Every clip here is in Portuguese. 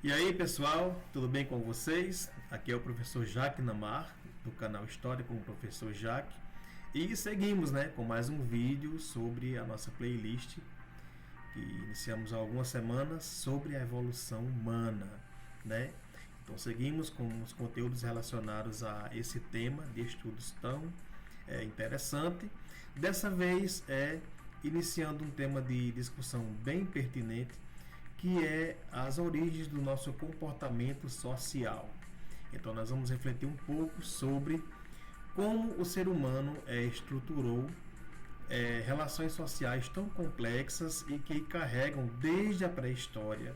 E aí pessoal, tudo bem com vocês? Aqui é o professor Jaque Namar, do canal História com o Professor Jaque. E seguimos com mais um vídeo sobre a nossa playlist que iniciamos há algumas semanas sobre a evolução humana, Então seguimos com os conteúdos relacionados a esse tema de estudos tão interessante. Dessa vez iniciando um tema de discussão bem pertinente, que é as origens do nosso comportamento social. Então nós vamos refletir um pouco sobre como o ser humano estruturou relações sociais tão complexas e que carregam desde a pré-história,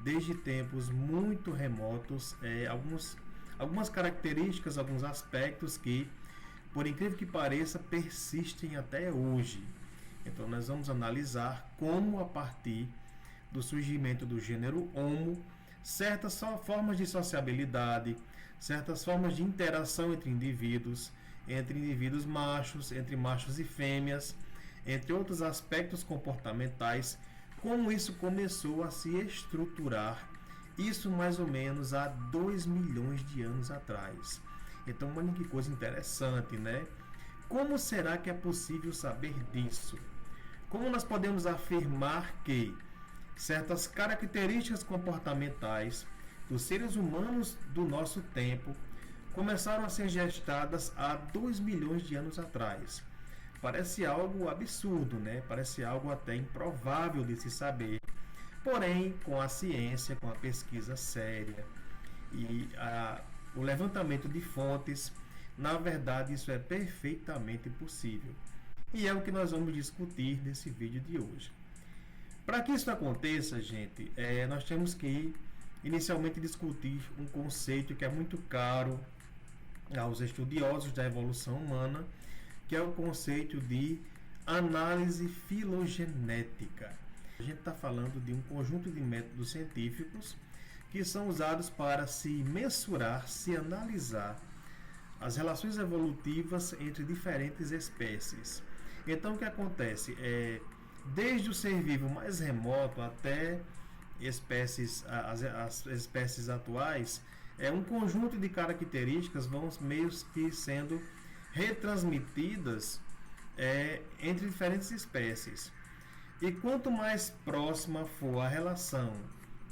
desde tempos muito remotos, algumas características, alguns aspectos que, por incrível que pareça, persistem até hoje. Então nós vamos analisar como, a partir do surgimento do gênero Homo, certas formas de sociabilidade, certas formas de interação entre indivíduos machos, entre machos e fêmeas, entre outros aspectos comportamentais, como isso começou a se estruturar, isso mais ou menos há 2 milhões de anos atrás. Então, olha que coisa interessante, Como será que é possível saber disso? Como nós podemos afirmar que certas características comportamentais dos seres humanos do nosso tempo começaram a ser gestadas há 2 milhões de anos atrás? Parece algo absurdo, Parece algo até improvável de se saber. Porém, com a ciência, com a pesquisa séria e o levantamento de fontes, na verdade isso é perfeitamente possível. E é o que nós vamos discutir nesse vídeo de hoje. Para que isso aconteça, gente, nós temos que inicialmente discutir um conceito que é muito caro aos estudiosos da evolução humana, que é o conceito de análise filogenética. A gente está falando de um conjunto de métodos científicos que são usados para se mensurar, se analisar as relações evolutivas entre diferentes espécies. Então, o que acontece? Desde o ser vivo mais remoto até as espécies atuais, um conjunto de características vão meio que sendo retransmitidas entre diferentes espécies. E quanto mais próxima for a relação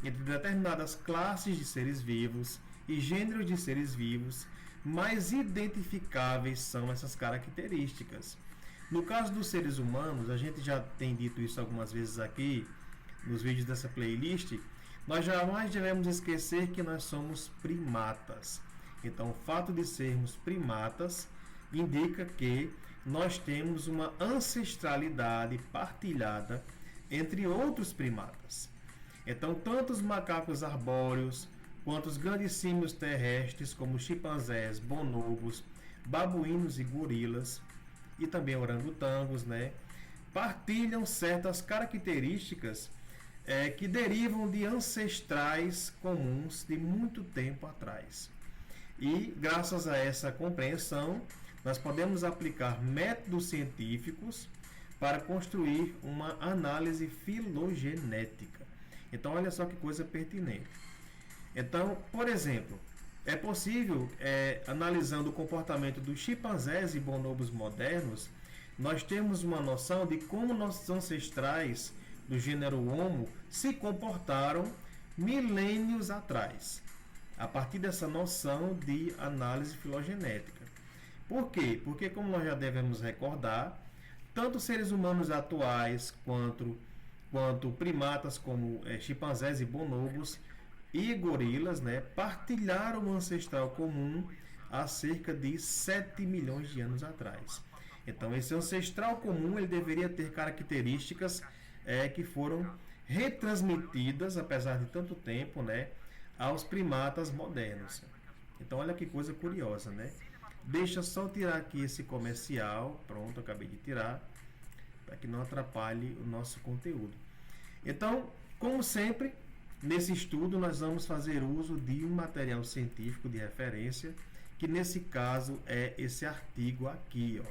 entre determinadas classes de seres vivos e gêneros de seres vivos, mais identificáveis são essas características. No caso dos seres humanos, a gente já tem dito isso algumas vezes aqui nos vídeos dessa playlist, nós jamais devemos esquecer que nós somos primatas. Então, o fato de sermos primatas indica que nós temos uma ancestralidade partilhada entre outros primatas. Então, tanto os macacos arbóreos, quanto os grandes símios terrestres, como chimpanzés, bonobos, babuínos e gorilas, e também orangotangos, partilham certas características que derivam de ancestrais comuns de muito tempo atrás. E, graças a essa compreensão, nós podemos aplicar métodos científicos para construir uma análise filogenética. Então, olha só que coisa pertinente. Então, por exemplo, é possível, analisando o comportamento dos chimpanzés e bonobos modernos, nós temos uma noção de como nossos ancestrais do gênero Homo se comportaram milênios atrás, a partir dessa noção de análise filogenética. Por quê? Porque, como nós já devemos recordar, tanto seres humanos atuais quanto primatas como chimpanzés e bonobos e gorilas, partilharam um ancestral comum há cerca de 7 milhões de anos atrás. Então, esse ancestral comum ele deveria ter características que foram retransmitidas, apesar de tanto tempo, aos primatas modernos. Então, olha que coisa curiosa, Deixa só tirar aqui esse comercial. Pronto, acabei de tirar, para que não atrapalhe o nosso conteúdo. Então, como sempre, nesse estudo nós vamos fazer uso de um material científico de referência, que nesse caso é esse artigo aqui,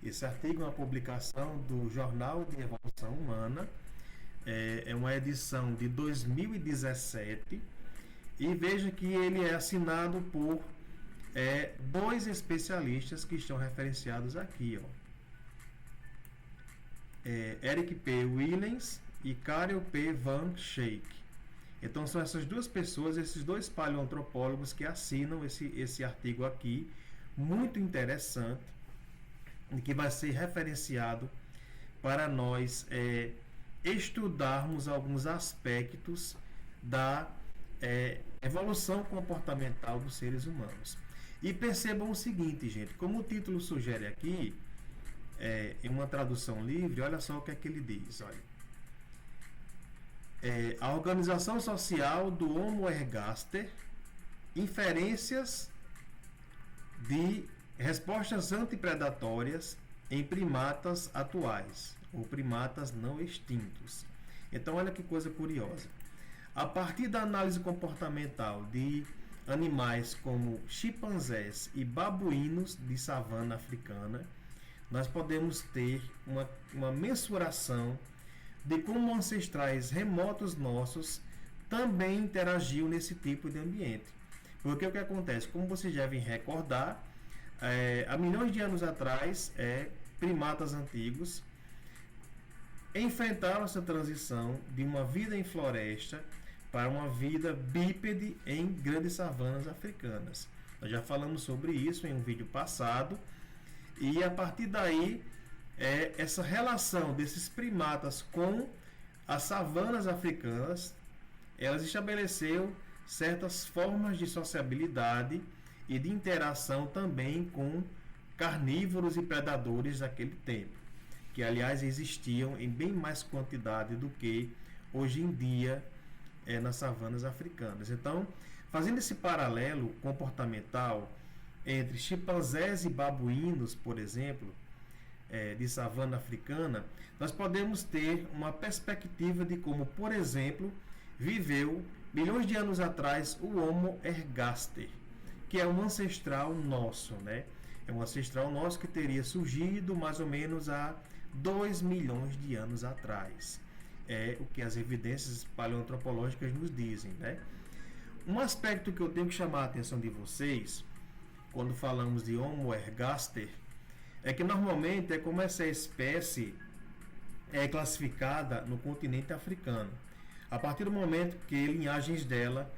Esse artigo é uma publicação do Jornal de Evolução Humana, é uma edição de 2017, E veja que ele é assinado por dois especialistas que estão referenciados aqui, ó. Eric P. Willens e Karel P. Van Schaik. Então são essas duas pessoas, esses dois paleoantropólogos que assinam esse artigo aqui, muito interessante, e que vai ser referenciado para nós estudarmos alguns aspectos da evolução comportamental dos seres humanos. E percebam o seguinte, gente, como o título sugere aqui, em uma tradução livre, olha só o que é que ele diz, olha. A organização social do Homo ergaster, inferências de respostas antipredatórias em primatas atuais, ou primatas não extintos. Então, olha que coisa curiosa. A partir da análise comportamental de animais como chimpanzés e babuínos de savana africana, nós podemos ter uma mensuração de como ancestrais remotos nossos também interagiam nesse tipo de ambiente. Porque o que acontece? Como vocês devem recordar, há milhões de anos atrás, primatas antigos enfrentaram essa transição de uma vida em floresta para uma vida bípede em grandes savanas africanas. Nós já falamos sobre isso em um vídeo passado, e a partir daí, essa relação desses primatas com as savanas africanas, elas estabeleceram certas formas de sociabilidade e de interação também com carnívoros e predadores daquele tempo, que aliás existiam em bem mais quantidade do que hoje em dia nas savanas africanas. Então, fazendo esse paralelo comportamental entre chimpanzés e babuínos, por exemplo, de savana africana, nós podemos ter uma perspectiva de como, por exemplo, viveu milhões de anos atrás o Homo ergaster, que é um ancestral nosso, né? É um ancestral nosso que teria surgido mais ou menos há 2 milhões de anos atrás. É o que as evidências paleoantropológicas nos dizem, né? Um aspecto que eu tenho que chamar a atenção de vocês, quando falamos de Homo ergaster, é que normalmente é como essa espécie é classificada no continente africano. A partir do momento que linhagens dela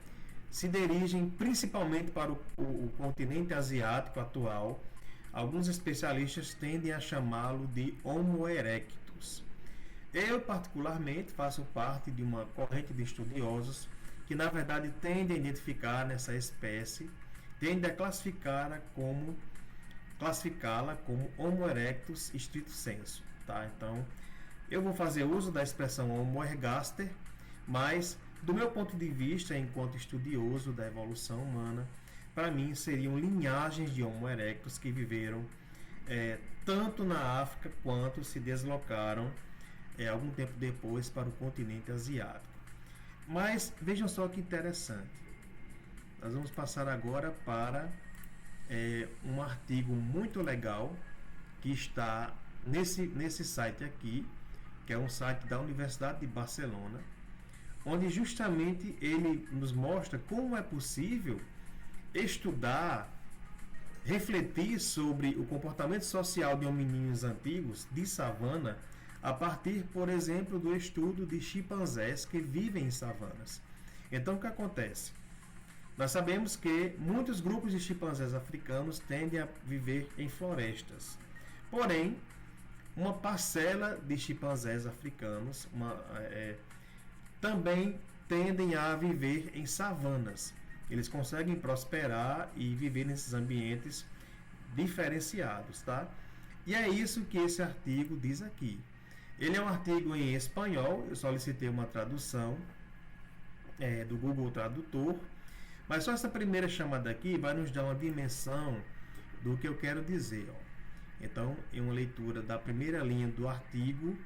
se dirigem principalmente para o continente asiático atual, alguns especialistas tendem a chamá-lo de Homo erectus. Eu, particularmente, faço parte de uma corrente de estudiosos que, na verdade, tendem a identificar nessa espécie, tendem a classificá-la como Homo erectus stricto sensu. Tá? Então, eu vou fazer uso da expressão Homo ergaster, mas, do meu ponto de vista, enquanto estudioso da evolução humana, para mim seriam linhagens de Homo erectus que viveram tanto na África quanto se deslocaram algum tempo depois para o continente asiático. Mas vejam só que interessante. Nós vamos passar agora para um artigo muito legal que está nesse site aqui, que é um site da Universidade de Barcelona, onde justamente ele nos mostra como é possível estudar, refletir sobre o comportamento social de hominídeos antigos de savana a partir, por exemplo, do estudo de chimpanzés que vivem em savanas. Então, o que acontece? Nós sabemos que muitos grupos de chimpanzés africanos tendem a viver em florestas. Porém, uma parcela de chimpanzés africanos também tendem a viver em savanas. Eles conseguem prosperar e viver nesses ambientes diferenciados, tá? E é isso que esse artigo diz aqui. Ele é um artigo em espanhol, eu solicitei uma tradução do Google Tradutor, mas só essa primeira chamada aqui vai nos dar uma dimensão do que eu quero dizer. Ó. Então, em uma leitura da primeira linha do artigo,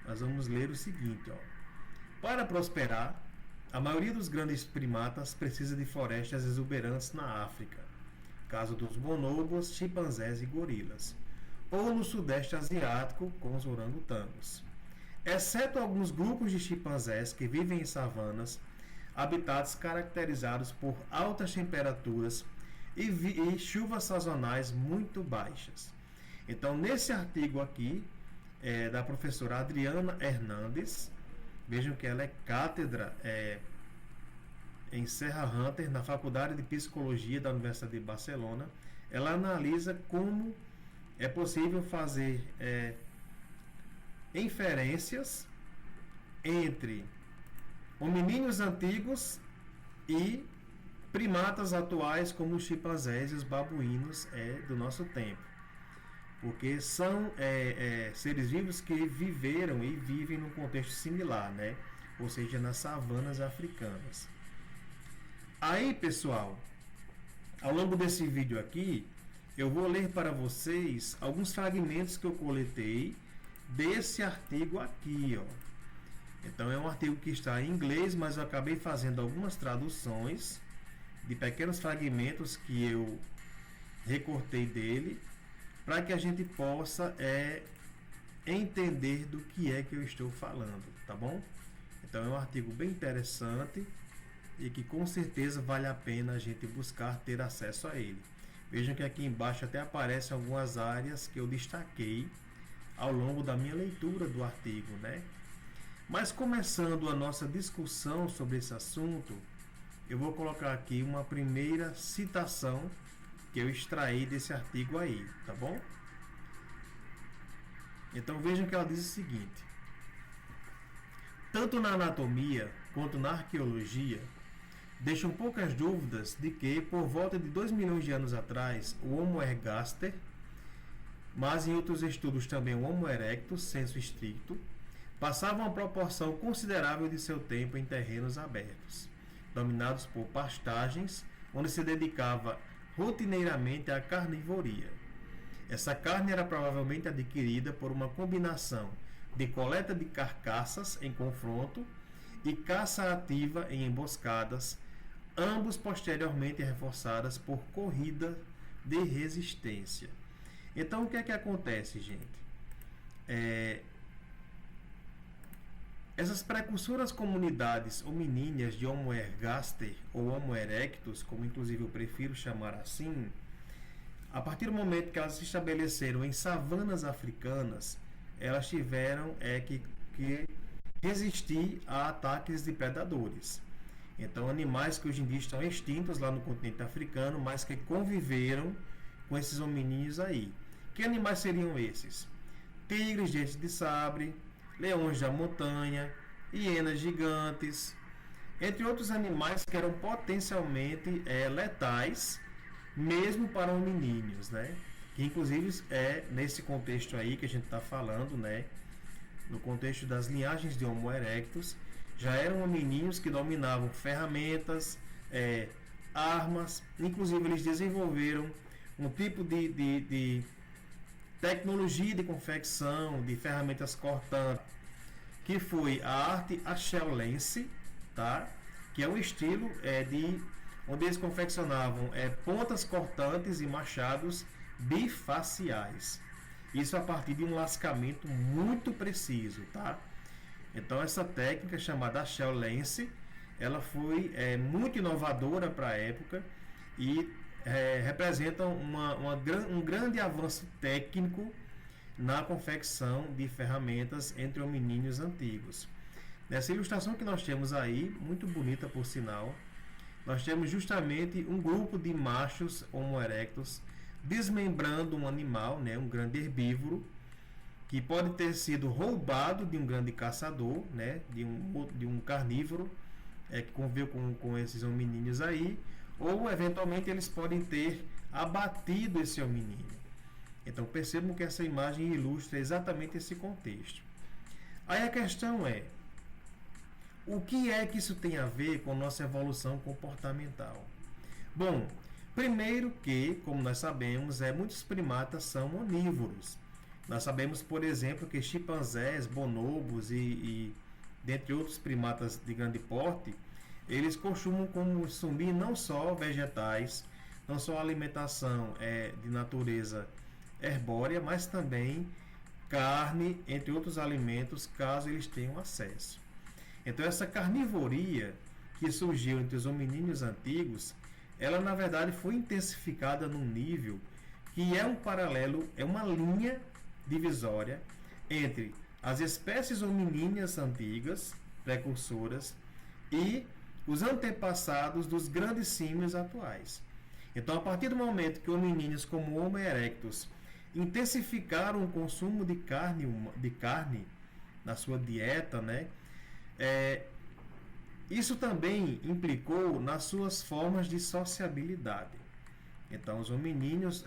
nós vamos ler o seguinte. Ó. Para prosperar, a maioria dos grandes primatas precisa de florestas exuberantes na África, caso dos bonobos, chimpanzés e gorilas, ou no sudeste asiático com os orangotangos. Exceto alguns grupos de chimpanzés que vivem em savanas, habitats caracterizados por altas temperaturas e chuvas sazonais muito baixas. Então, nesse artigo aqui, da professora Adriana Hernandes, vejam que ela é cátedra em Serra Hunter, na Faculdade de Psicologia da Universidade de Barcelona. Ela analisa como é possível fazer inferências entre hominídeos antigos e primatas atuais como os chimpanzés e os babuínos do nosso tempo, porque são seres vivos que viveram e vivem num contexto similar, né? Ou seja, nas savanas africanas. Aí, pessoal, ao longo desse vídeo aqui, eu vou ler para vocês alguns fragmentos que eu coletei desse artigo aqui, ó. Então, é um artigo que está em inglês, mas eu acabei fazendo algumas traduções de pequenos fragmentos que eu recortei dele, para que a gente possa entender do que é que eu estou falando, tá bom? Então, é um artigo bem interessante e que com certeza vale a pena a gente buscar ter acesso a ele. Vejam que aqui embaixo até aparecem algumas áreas que eu destaquei ao longo da minha leitura do artigo, né? Mas começando a nossa discussão sobre esse assunto, eu vou colocar aqui uma primeira citação que eu extraí desse artigo aí, tá bom? Então vejam que ela diz o seguinte: tanto na anatomia quanto na arqueologia, deixam poucas dúvidas de que, por volta de 2 milhões de anos atrás, o Homo ergaster, mas em outros estudos também o Homo erectus, sensu stricto, passava uma proporção considerável de seu tempo em terrenos abertos, dominados por pastagens, onde se dedicava rotineiramente à carnivoria. Essa carne era provavelmente adquirida por uma combinação de coleta de carcaças em confronto e caça ativa em emboscadas, ambos posteriormente reforçadas por corrida de resistência. Então, o que é que acontece, gente? Essas precursoras comunidades hominíneas de Homo ergaster ou Homo erectus, como inclusive eu prefiro chamar assim, a partir do momento que elas se estabeleceram em savanas africanas, elas tiveram que resistir a ataques de predadores. Então, animais que hoje em dia estão extintos lá no continente africano, mas que conviveram com esses hominídeos aí. Que animais seriam esses? Tigres, dentes de sabre, leões da montanha, hienas gigantes, entre outros animais que eram potencialmente letais, mesmo para hominídeos, né? Que inclusive nesse contexto aí que a gente está falando, né? No contexto das linhagens de Homo erectus, já eram hominídeos que dominavam ferramentas, armas, inclusive eles desenvolveram um tipo de tecnologia de confecção de ferramentas cortantes, que foi a arte axelense, tá? Que é um estilo onde eles confeccionavam pontas cortantes e machados bifaciais. Isso a partir de um lascamento muito preciso, tá? Então essa técnica chamada axelense, ela foi muito inovadora para a época e representa um grande avanço técnico na confecção de ferramentas entre hominídeos antigos. Nessa ilustração que nós temos aí, muito bonita por sinal, nós temos justamente um grupo de machos Homo erectus desmembrando um animal, né, um grande herbívoro, que pode ter sido roubado de um grande caçador, né, de um carnívoro que conviveu com esses hominídeos aí, ou eventualmente eles podem ter abatido esse hominídeo. Então percebam que essa imagem ilustra exatamente esse contexto. Aí a questão é: o que é que isso tem a ver com nossa evolução comportamental? Bom, primeiro que, como nós sabemos, muitos primatas são onívoros. Nós sabemos, por exemplo, que chimpanzés, bonobos e dentre outros primatas de grande porte, eles costumam consumir não só vegetais, não só alimentação de natureza herbórea, mas também carne, entre outros alimentos, caso eles tenham acesso. Então essa carnivoria que surgiu entre os hominíneos antigos, ela na verdade foi intensificada num nível que é um paralelo, é uma linha divisória entre as espécies hominíneas antigas, precursoras, e os antepassados dos grandes símios atuais. Então, a partir do momento que hominíneos como Homo erectus intensificaram o consumo de carne na sua dieta, né? Isso também implicou nas suas formas de sociabilidade. Então, os hominíneos,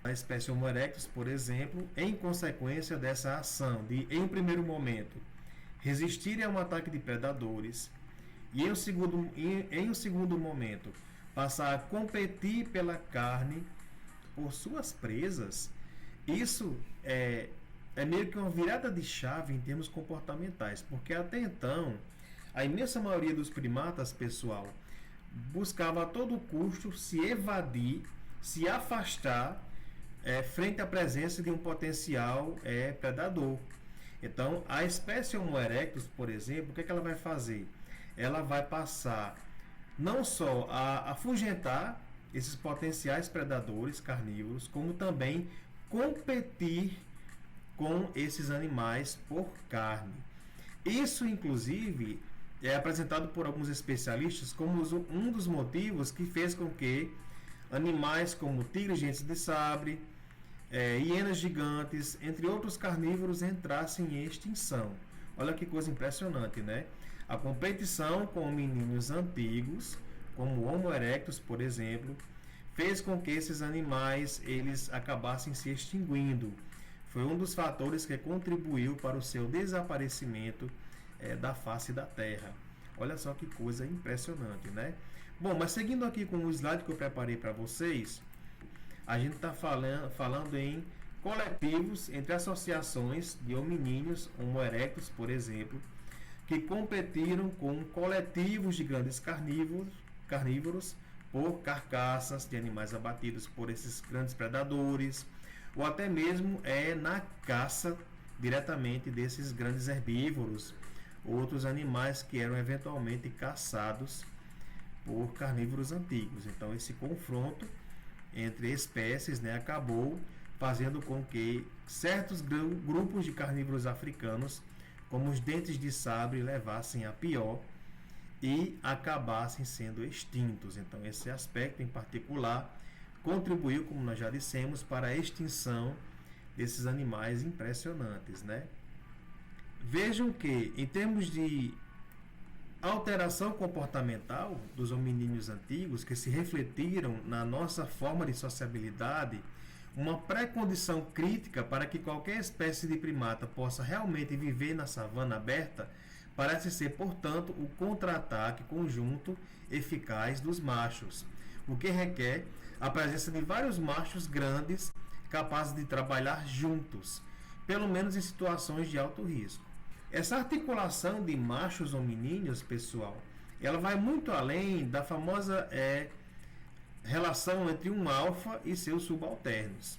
a espécie Homo erectus, por exemplo, em consequência dessa ação de, em um primeiro momento, resistirem a um ataque de predadores e, em um segundo momento, passar a competir pela carne por suas presas, isso é meio que uma virada de chave em termos comportamentais, porque até então a imensa maioria dos primatas, pessoal, buscava a todo custo se evadir, se afastar frente à presença de um potencial predador. Então, a espécie Homo erectus, por exemplo, o que ela vai fazer? Ela vai passar não só a afugentar esses potenciais predadores carnívoros, como também competir com esses animais por carne. Isso, inclusive, é apresentado por alguns especialistas como um dos motivos que fez com que animais como tigres dentes de sabre, hienas gigantes, entre outros carnívoros, entrassem em extinção. Olha que coisa impressionante, né? A competição com hominíneos antigos, como o Homo erectus, por exemplo, fez com que esses animais eles acabassem se extinguindo. Foi um dos fatores que contribuiu para o seu desaparecimento da face da Terra. Olha só que coisa impressionante, né? Bom, mas seguindo aqui com o slide que eu preparei para vocês, a gente está falando em coletivos entre associações de hominíneos, Homo erectus, por exemplo, que competiram com coletivos de grandes carnívoros por carcaças de animais abatidos por esses grandes predadores, ou até mesmo na caça diretamente desses grandes herbívoros, outros animais que eram eventualmente caçados por carnívoros antigos. Então, esse confronto entre espécies, acabou fazendo com que certos grupos de carnívoros africanos, como os dentes de sabre, levassem a pior e acabassem sendo extintos. Então, esse aspecto em particular contribuiu, como nós já dissemos, para a extinção desses animais impressionantes, né? Vejam que, em termos de alteração comportamental dos hominíneos antigos, que se refletiram na nossa forma de sociabilidade, uma pré-condição crítica para que qualquer espécie de primata possa realmente viver na savana aberta parece ser, portanto, o contra-ataque conjunto eficaz dos machos, o que requer a presença de vários machos grandes capazes de trabalhar juntos, pelo menos em situações de alto risco. Essa articulação de machos hominíneos, pessoal, ela vai muito além da famosa relação entre um alfa e seus subalternos.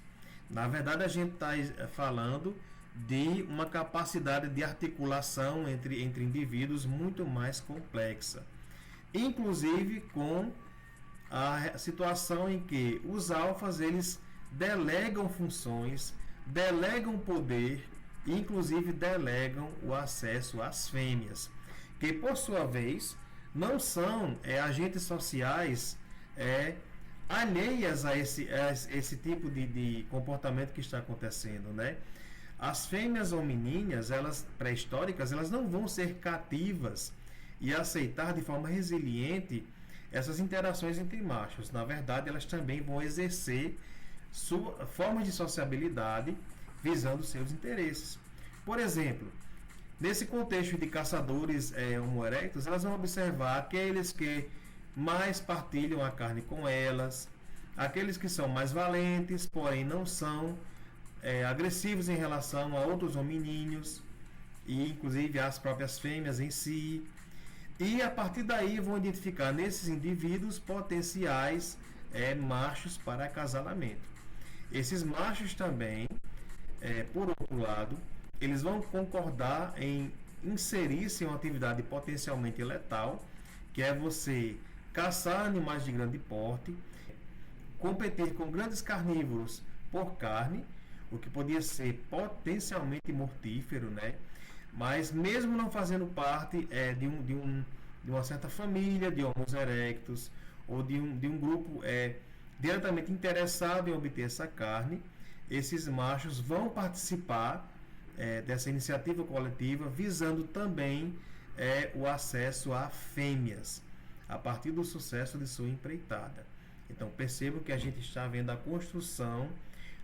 Na verdade, a gente está falando de uma capacidade de articulação entre indivíduos muito mais complexa, inclusive com a situação em que os alfas eles delegam funções, delegam poder, inclusive delegam o acesso às fêmeas, que por sua vez não são agentes sociais alheias a esse tipo de comportamento que está acontecendo, né? As fêmeas hominíneas, elas pré-históricas, elas não vão ser cativas e aceitar de forma resiliente essas interações entre machos. Na verdade, elas também vão exercer formas de sociabilidade visando seus interesses. Por exemplo, nesse contexto de caçadores Homo erectus, elas vão observar aqueles que mais partilham a carne com elas, aqueles que são mais valentes, porém não são agressivos em relação a outros hominíneos, e inclusive as próprias fêmeas em si. E a partir daí vão identificar nesses indivíduos potenciais machos para acasalamento. Esses machos também, por outro lado, eles vão concordar em inserir-se em uma atividade potencialmente letal, que é você caçar animais de grande porte, competir com grandes carnívoros por carne, o que podia ser potencialmente mortífero, né? Mas mesmo não fazendo parte de uma certa família de Homo erectus, ou de um grupo diretamente interessado em obter essa carne, esses machos vão participar dessa iniciativa coletiva, visando também o acesso a fêmeas, a partir do sucesso de sua empreitada. Então percebo que a gente está vendo a construção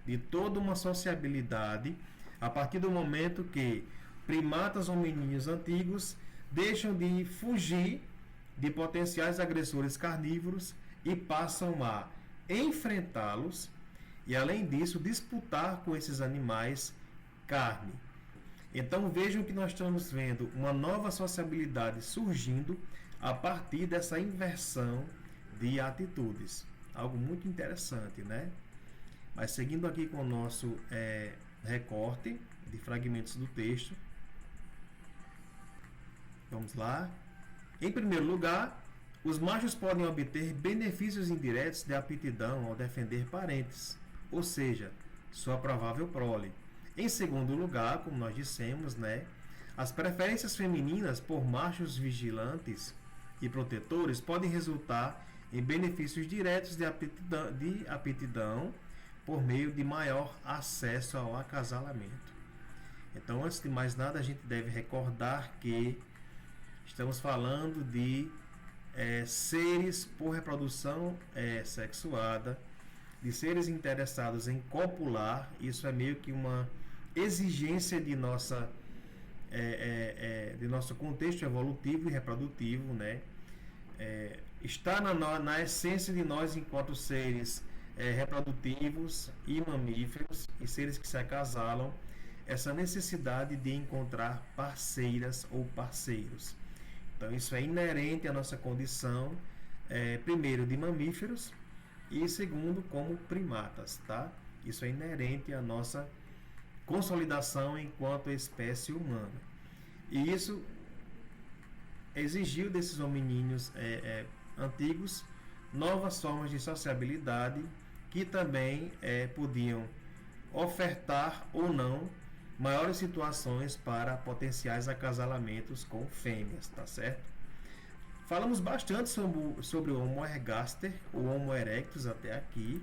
de toda uma sociabilidade a partir do momento que primatas hominíneos antigos deixam de fugir de potenciais agressores carnívoros e passam a enfrentá-los e, além disso, disputar com esses animais carne. Então vejam que nós estamos vendo uma nova sociabilidade surgindo a partir dessa inversão de atitudes. Algo muito interessante, né? Mas seguindo aqui com o nosso recorte de fragmentos do texto, vamos lá. Em primeiro lugar, os machos podem obter benefícios indiretos de aptidão ao defender parentes, ou seja, sua provável prole. Em segundo lugar, como nós dissemos, né, as preferências femininas por machos vigilantes e protetores podem resultar em benefícios diretos de aptidão por meio de maior acesso ao acasalamento. Então, antes de mais nada, a gente deve recordar que estamos falando de seres por reprodução sexuada, de seres interessados em copular. Isso é meio que uma exigência de nosso contexto evolutivo e reprodutivo, né? Está na essência de nós enquanto seres reprodutivos e mamíferos e seres que se acasalam, essa necessidade de encontrar parceiras ou parceiros. Então isso é inerente à nossa condição, primeiro de mamíferos e segundo como primatas, tá? Isso é inerente à nossa consolidação enquanto espécie humana. E isso exigiu desses hominíneos antigos novas formas de sociabilidade que também podiam ofertar ou não maiores situações para potenciais acasalamentos com fêmeas, tá certo? Falamos bastante sobre o Homo ergaster, ou Homo erectus até aqui,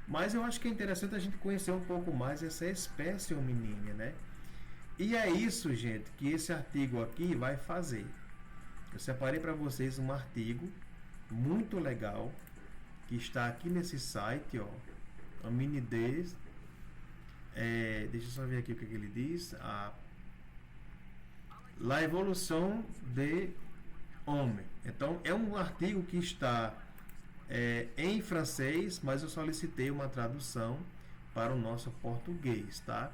mas eu acho que é interessante a gente conhecer um pouco mais essa espécie hominíneas, né? E é isso, gente, que esse artigo aqui vai fazer. Eu separei para vocês um artigo muito legal que está aqui nesse site, ó, Hominidae. Deixa eu só ver aqui o que ele diz. La evolução de homem. Então é um artigo que está em francês, mas eu solicitei uma tradução para o nosso português, tá?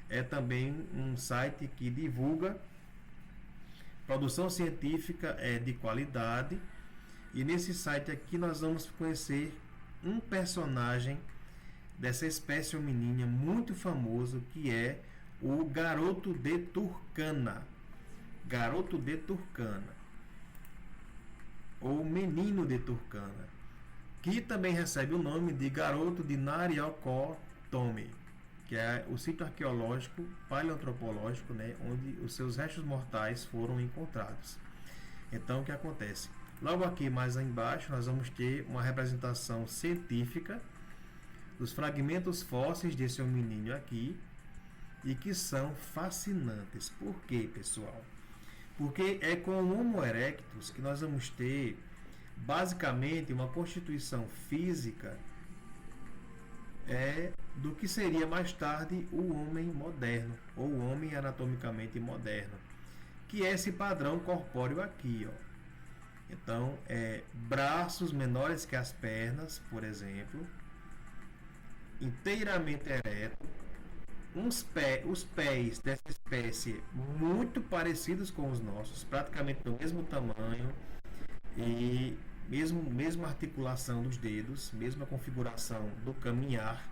É também um site que divulga produção científica de qualidade, e nesse site aqui nós vamos conhecer um personagem dessa espécie hominíneas muito famoso, que é o garoto de Turkana. Garoto de Turkana, ou menino de Turkana, que também recebe o nome de garoto de Nariokotome, que é o sítio arqueológico paleoantropológico, né, onde os seus restos mortais foram encontrados. Então, o que acontece? Logo aqui mais embaixo nós vamos ter uma representação científica dos fragmentos fósseis desse hominídeo aqui, e que são fascinantes. Por quê, pessoal? Porque é com o Homo erectus que nós vamos ter basicamente uma constituição física do que seria mais tarde o homem moderno, ou o homem anatomicamente moderno, que é esse padrão corpóreo aqui, ó. Então, braços menores que as pernas, por exemplo, inteiramente ereto, os pés dessa espécie muito parecidos com os nossos, praticamente do mesmo tamanho e mesma articulação dos dedos, mesma configuração do caminhar.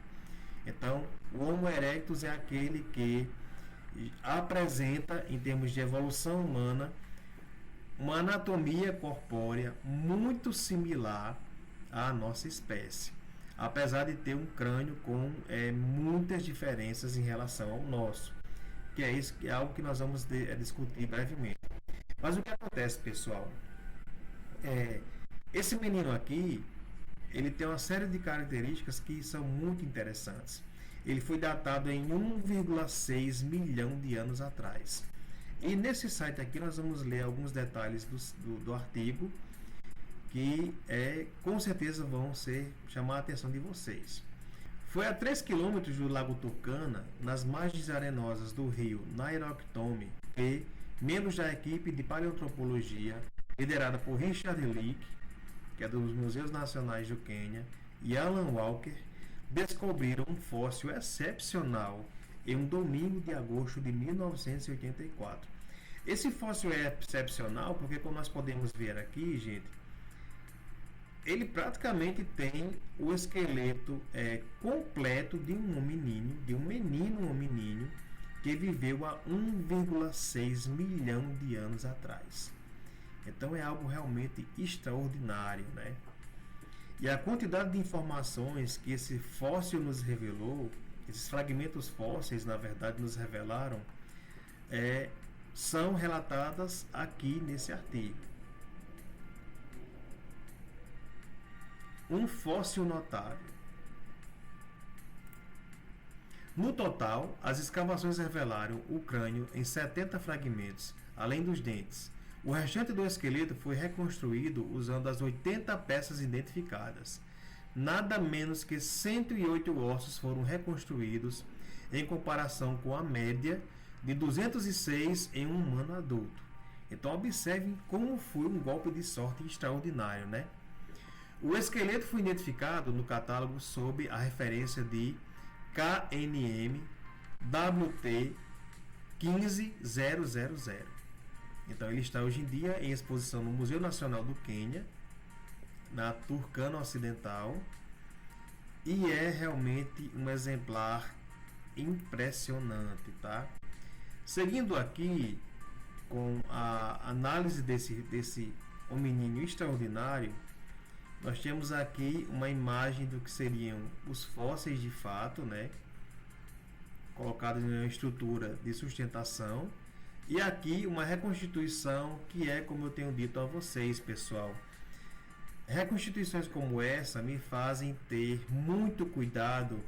Então, o Homo erectus é aquele que apresenta, em termos de evolução humana, uma anatomia corpórea muito similar à nossa espécie, apesar de ter um crânio com muitas diferenças em relação ao nosso, que é isso, que é algo que nós vamos discutir brevemente. Mas o que acontece, pessoal? Esse menino aqui, ele tem uma série de características que são muito interessantes. Ele foi datado em 1,6 milhão de anos atrás. E nesse site aqui nós vamos ler alguns detalhes do artigo que com certeza vão chamar a atenção de vocês. Foi a 3 quilômetros do Lago Turkana, nas margens arenosas do rio Nairobi, que membros da equipe de paleoantropologia, liderada por Richard Leake, que é dos Museus Nacionais do Quênia, e Alan Walker, descobriram um fóssil excepcional em um domingo de agosto de 1984. Esse fóssil é excepcional porque, como nós podemos ver aqui, gente, ele praticamente tem o esqueleto completo de um hominídeo, hominídeo, que viveu há 1,6 milhão de anos atrás. Então é algo realmente extraordinário, né? E a quantidade de informações que esse fóssil nos revelou, esses fragmentos fósseis, na verdade, nos revelaram, são relatadas aqui nesse artigo. Um fóssil notável. No total, as escavações revelaram o crânio em 70 fragmentos, além dos dentes. O restante do esqueleto foi reconstruído usando as 80 peças identificadas. Nada menos que 108 ossos foram reconstruídos, em comparação com a média de 206 em um humano adulto. Então observem como foi um golpe de sorte extraordinário, né? O esqueleto foi identificado no catálogo sob a referência de KNM WT 15000. Então ele está hoje em dia em exposição no Museu Nacional do Quênia, na Turkana Ocidental, e é realmente um exemplar impressionante, tá? Seguindo aqui com a análise desse hominídeo extraordinário, nós temos aqui uma imagem do que seriam os fósseis de fato, né? Colocados em uma estrutura de sustentação. E aqui uma reconstituição que como eu tenho dito a vocês, pessoal. Reconstituições como essa me fazem ter muito cuidado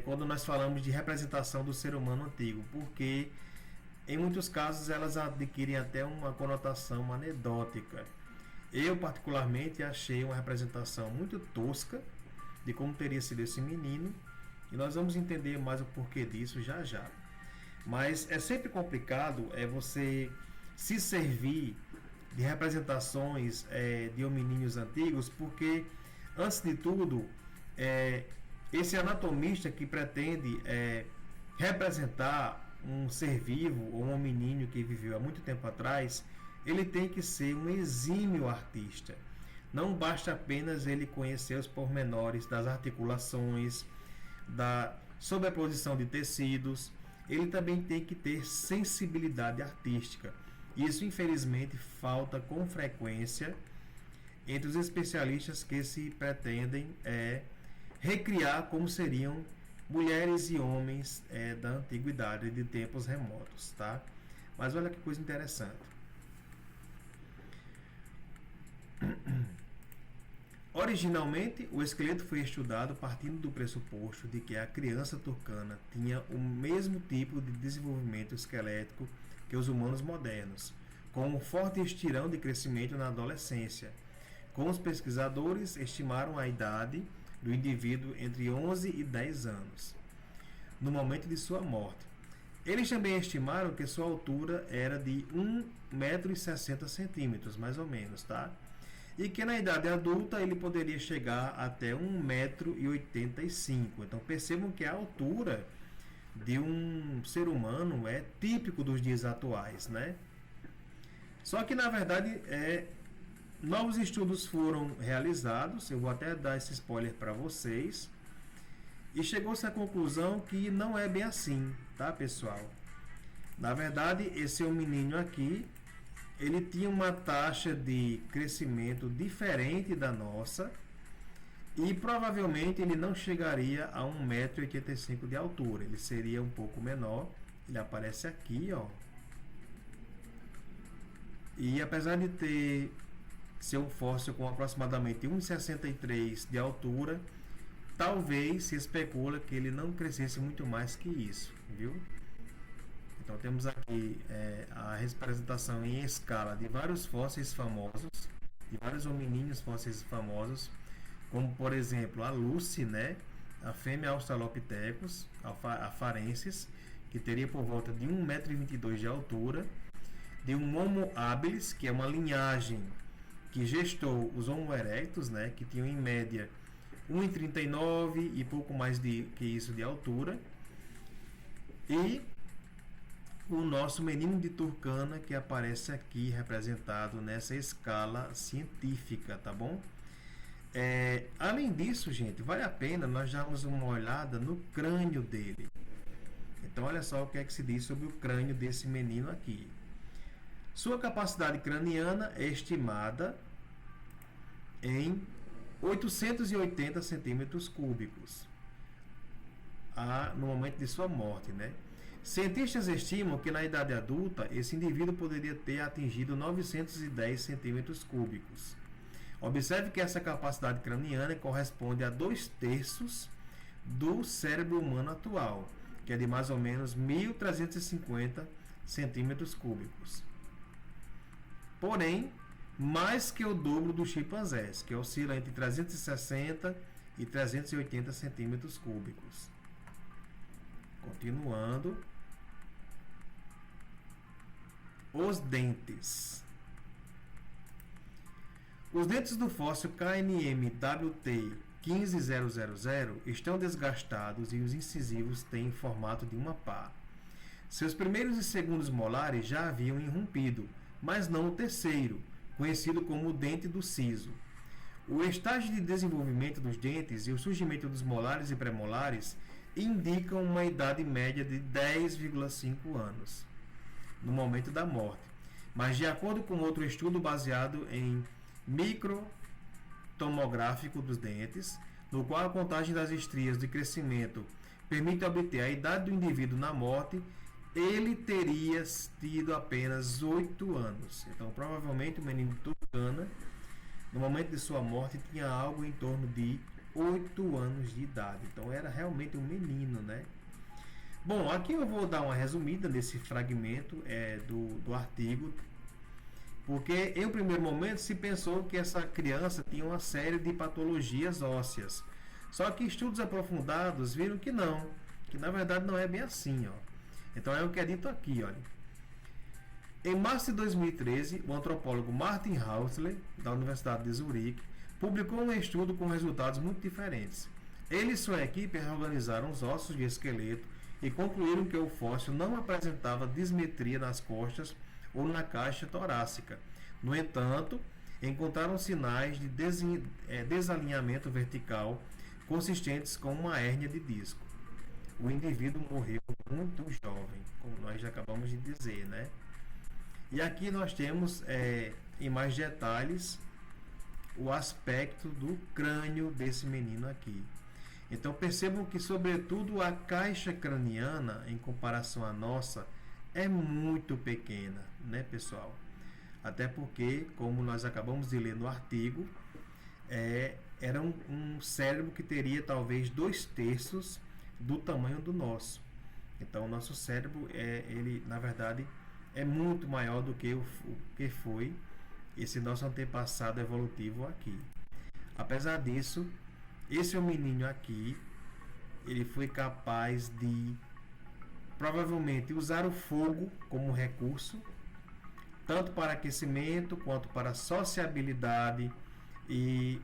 quando nós falamos de representação do ser humano antigo, porque em muitos casos elas adquirem até uma conotação anedótica. Eu particularmente achei uma representação muito tosca de como teria sido esse menino, e nós vamos entender mais o porquê disso já já. Mas é sempre complicado você se servir de representações de hominídeos antigos, porque, antes de tudo, esse anatomista que pretende representar um ser vivo ou um hominídeo que viveu há muito tempo atrás, ele tem que ser um exímio artista. Não basta apenas ele conhecer os pormenores das articulações, da sobreposição de tecidos, ele também tem que ter sensibilidade artística. Isso, infelizmente, falta com frequência entre os especialistas que se pretendem recriar como seriam mulheres e homens da antiguidade, de tempos remotos, tá? Mas olha que coisa interessante. Originalmente, o esqueleto foi estudado partindo do pressuposto de que a criança turcana tinha o mesmo tipo de desenvolvimento esquelético que os humanos modernos, com um forte estirão de crescimento na adolescência. Com os pesquisadores estimaram a idade do indivíduo entre 11 e 10 anos, no momento de sua morte. Eles também estimaram que sua altura era de 1,60 m, mais ou menos, tá? E que na idade adulta ele poderia chegar até 1,85 m. Então percebam que a altura de um ser humano é típico dos dias atuais, né? Só que na verdade novos estudos foram realizados, eu vou até dar esse spoiler para vocês, e chegou-se à conclusão que não é bem assim, tá, pessoal? Na verdade, esse hominídeo aqui, ele tinha uma taxa de crescimento diferente da nossa e provavelmente ele não chegaria a 1,85 m de altura. Ele seria um pouco menor. Ele aparece aqui, ó. E apesar de ser um fóssil com aproximadamente 1,63 de altura, talvez se especula que ele não crescesse muito mais que isso, viu? Então temos aqui a representação em escala de vários fósseis famosos, de vários hominídeos fósseis famosos, como por exemplo a Lucy, né? A fêmea Australopithecus afarensis, que teria por volta de 1,22 m de altura, de um Homo habilis, que é uma linhagem que gestou os Homo erectus, né? Que tinham em média 1,39 m e pouco mais que isso de altura, e o nosso menino de Turkana, que aparece aqui representado nessa escala científica, tá bom? Além disso, gente, vale a pena nós darmos uma olhada no crânio dele. Então, olha só o que é que se diz sobre o crânio desse menino aqui. Sua capacidade craniana é estimada em 880 centímetros cúbicos no momento de sua morte, né? Cientistas estimam que na idade adulta esse indivíduo poderia ter atingido 910 centímetros cúbicos. Observe que essa capacidade craniana corresponde a 2/3 do cérebro humano atual, que é de mais ou menos 1.350 centímetros cúbicos. Porém, mais que o dobro dos chimpanzés, que oscila entre 360 e 380 centímetros cúbicos. Continuando. Os dentes. Os dentes do fóssil KNM-WT 15000 estão desgastados e os incisivos têm formato de uma pá. Seus primeiros e segundos molares já haviam irrompido, mas não o terceiro, conhecido como o dente do siso. O estágio de desenvolvimento dos dentes e o surgimento dos molares e premolares indicam uma idade média de 10,5 anos no momento da morte, mas de acordo com outro estudo baseado em microtomográfico dos dentes, no qual a contagem das estrias de crescimento permite obter a idade do indivíduo na morte, ele teria tido apenas 8 anos. Então, provavelmente o menino Turkana, no momento de sua morte, tinha algo em torno de 8 anos de idade. Então, era realmente um menino, né? Bom, aqui eu vou dar uma resumida nesse fragmento do artigo, porque em um primeiro momento se pensou que essa criança tinha uma série de patologias ósseas. Só que estudos aprofundados viram que não, que na verdade não é bem assim, ó. Então é o que é dito aqui, olha. Em março de 2013, o antropólogo Martin Hausler, da Universidade de Zurique, publicou um estudo com resultados muito diferentes. Ele e sua equipe reorganizaram os ossos de esqueleto e concluíram que o fóssil não apresentava dismetria nas costas ou na caixa torácica. No entanto, encontraram sinais de desalinhamento vertical consistentes com uma hérnia de disco. O indivíduo morreu muito jovem, como nós já acabamos de dizer, né? E aqui nós temos, em mais detalhes, o aspecto do crânio desse menino aqui. Então percebam que, sobretudo, a caixa craniana, em comparação à nossa, é muito pequena, né, pessoal? Até porque, como nós acabamos de ler no artigo, era um cérebro que teria talvez 2/3 do tamanho do nosso. Então, o nosso cérebro, ele, na verdade, é muito maior do que o que foi esse nosso antepassado evolutivo aqui. Apesar disso, esse hominídeo aqui, ele foi capaz de provavelmente usar o fogo como recurso, tanto para aquecimento quanto para sociabilidade e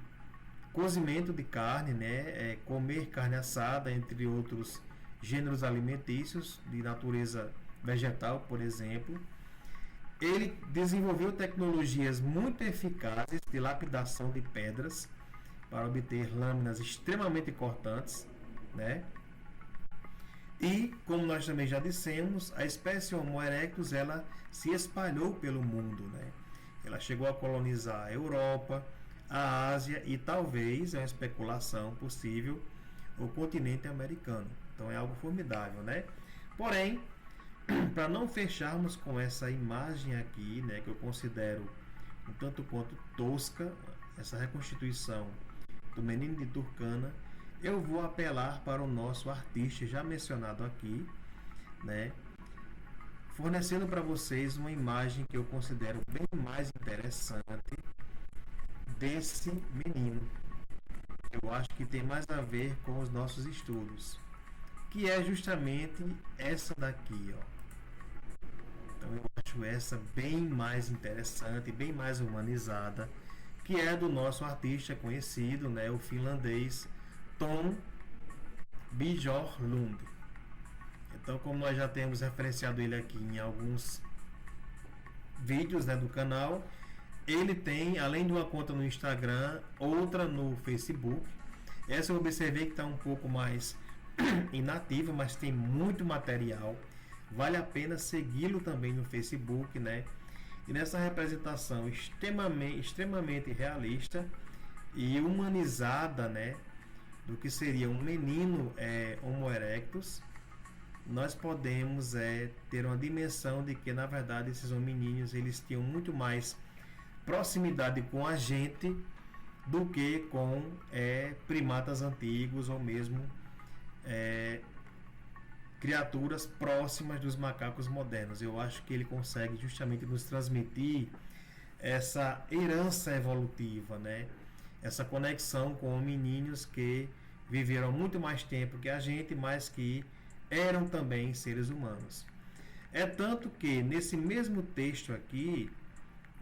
cozimento de carne, né? Comer carne assada, entre outros gêneros alimentícios de natureza vegetal, por exemplo. Ele desenvolveu tecnologias muito eficazes de lapidação de pedras para obter lâminas extremamente cortantes, né? E, como nós também já dissemos, a espécie Homo erectus ela se espalhou pelo mundo, né? Ela chegou a colonizar a Europa, a Ásia e talvez, é uma especulação possível, o continente americano. Então é algo formidável, né? Porém, para não fecharmos com essa imagem aqui, né, que eu considero um tanto quanto tosca, essa reconstituição do menino de Turkana, eu vou apelar para o nosso artista já mencionado aqui, né, fornecendo para vocês uma imagem que eu considero bem mais interessante desse menino. Eu acho que tem mais a ver com os nossos estudos, que é justamente essa daqui, ó. Então eu acho essa bem mais interessante, bem mais humanizada, que é do nosso artista conhecido, né, o finlandês Tom Bjorklund. Então, como nós já temos referenciado ele aqui em alguns vídeos, né, do canal, ele tem, além de uma conta no Instagram, outra no Facebook. Essa eu observei que está um pouco mais inativa, mas tem muito material. Vale a pena segui-lo também no Facebook, né? E nessa representação extremamente realista e humanizada, né, do que seria um menino Homo erectus, nós podemos ter uma dimensão de que, na verdade, esses hominíneos eles tinham muito mais proximidade com a gente do que com primatas antigos ou mesmo criaturas próximas dos macacos modernos. Eu acho que ele consegue justamente nos transmitir essa herança evolutiva, né? Essa conexão com hominíneos que viveram muito mais tempo que a gente, mas que eram também seres humanos. É tanto que nesse mesmo texto aqui,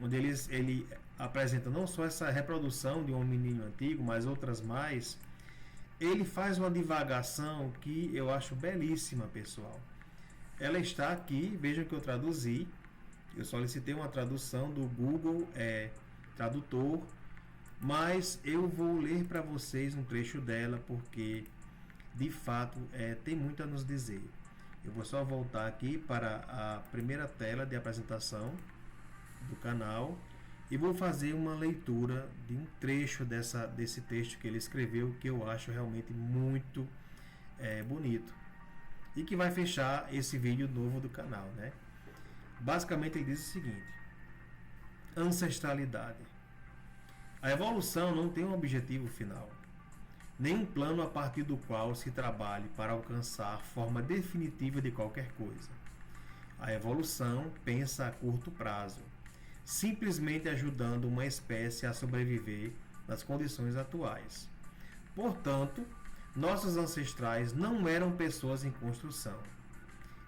onde ele apresenta não só essa reprodução de um hominídeo antigo, mas outras mais, ele faz uma divagação que eu acho belíssima, pessoal. Ela está aqui, vejam que eu traduzi, eu solicitei uma tradução do Google Tradutor, mas eu vou ler para vocês um trecho dela, porque de fato tem muito a nos dizer. Eu vou só voltar aqui para a primeira tela de apresentação do canal e vou fazer uma leitura de um trecho desse texto que ele escreveu, que eu acho realmente muito bonito e que vai fechar esse vídeo novo do canal, né? Basicamente ele diz o seguinte: ancestralidade. A evolução não tem um objetivo final, nem um plano a partir do qual se trabalhe para alcançar a forma definitiva de qualquer coisa. A evolução pensa a curto prazo, simplesmente ajudando uma espécie a sobreviver nas condições atuais. Portanto, nossos ancestrais não eram pessoas em construção.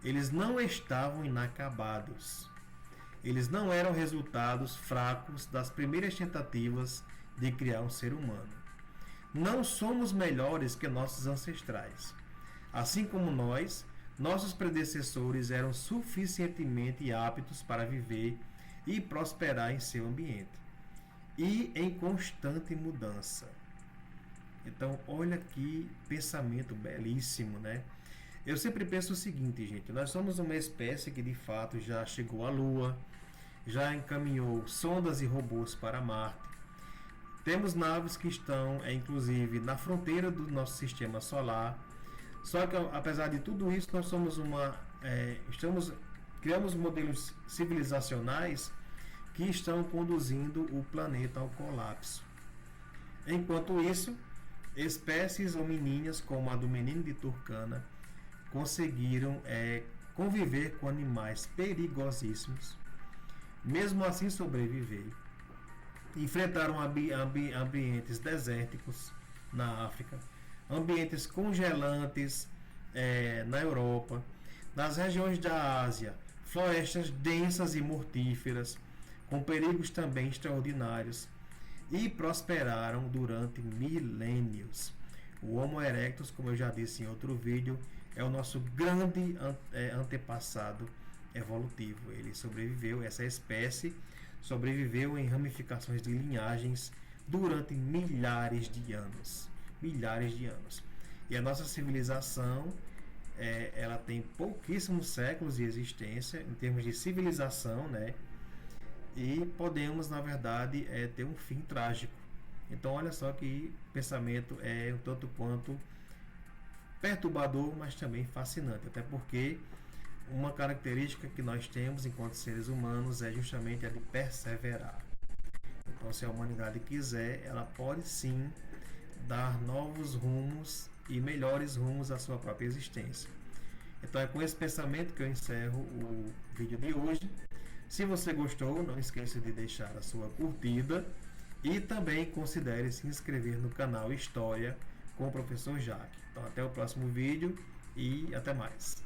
Eles não estavam inacabados. Eles não eram resultados fracos das primeiras tentativas de criar um ser humano. Não somos melhores que nossos ancestrais. Assim como nós, nossos predecessores eram suficientemente aptos para viver e prosperar em seu ambiente, e em constante mudança. Então, olha que pensamento belíssimo, né? Eu sempre penso o seguinte, gente: nós somos uma espécie que de fato já chegou à Lua, já encaminhou sondas e robôs para Marte. Temos naves que estão, inclusive, na fronteira do nosso sistema solar. Só que, apesar de tudo isso, nós somos criamos modelos civilizacionais que estão conduzindo o planeta ao colapso. Enquanto isso, espécies hominíneas como a do menino de Turkana conseguiram conviver com animais perigosíssimos, mesmo assim sobreviver. Enfrentaram ambientes desérticos na África, ambientes congelantes na Europa, nas regiões da Ásia, florestas densas e mortíferas, com perigos também extraordinários, e prosperaram durante milênios. O Homo erectus, como eu já disse em outro vídeo, é o nosso grande antepassado evolutivo. Ele sobreviveu, essa espécie sobreviveu em ramificações de linhagens durante milhares de anos. Milhares de anos. E a nossa civilização ela tem pouquíssimos séculos de existência em termos de civilização, né? E podemos, na verdade, ter um fim trágico. Então, olha só que pensamento é um tanto quanto perturbador, mas também fascinante, até porque uma característica que nós temos enquanto seres humanos é justamente a de perseverar. Então, se a humanidade quiser, ela pode sim dar novos rumos e melhores rumos à sua própria existência. Então é com esse pensamento que eu encerro o vídeo de hoje. Se você gostou, não esqueça de deixar a sua curtida e também considere se inscrever no canal História com o Professor Jaque. Então até o próximo vídeo e até mais.